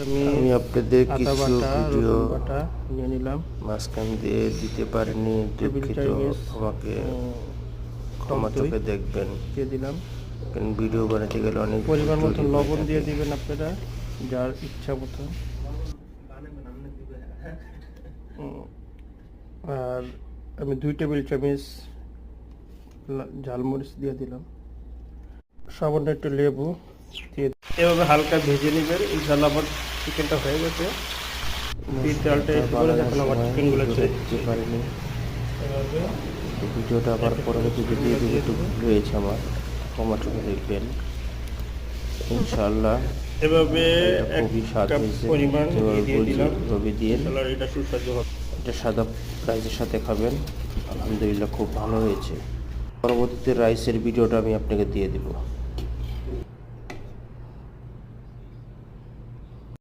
আমি আপনাদের আদা কিছু বাটা, ভিডিও রসুন বাটা নিয়ে নিলাম, মাঝখান দিয়ে দিতে পারিনি, টেবিল দুঃখিত। চামচ আমাকে টক ক্ষমা দই চোখে দেখবেন, দিয়ে দিলাম। কারণ ভিডিও বানাতে গেলে অনেক ভুল পরিমাণ মতো ত্রুটি হয়ে লবণ দিয়ে থাকে। দিবেন আপনারা যার ইচ্ছা মতো। আর আমি 2 টেবিল চামচ ঝালমরিচ দিয়ে দিলাম, সামান্য একটু লেবু দিয়ে এভাবে হালকা ভেজে নেবেন। ইনশাল্লাহ আমার চিকেনটা হয়ে গেছে। তিন চালটা এসে পরে যখন আমার চিকেনগুলো ছেড়ে দিতে পারিনি, এভাবে তো ভিডিওটা আবার পরবর্তীতে দিয়ে দেবো। একটু ভুল হয়েছে আমার, ক্ষমা চোখে দেখবেন ইনশাআল্লাহ। এভাবে এটা এক খুবই স্বাদ কাপ হয়েছে, পরিমাণ যেভাবে দিয়ে বলছি দিলাম। এভাবে দিয়ে। ইনশাল্লাহ এটা সুস্বাদু হবে। এটা সাদা রাইসের সাথে খাবেন, আলহামদুলিল্লাহ খুব ভালো হয়েছে। পরবর্তীতে রাইসের ভিডিওটা আমি আপনাকে দিয়ে দেবো।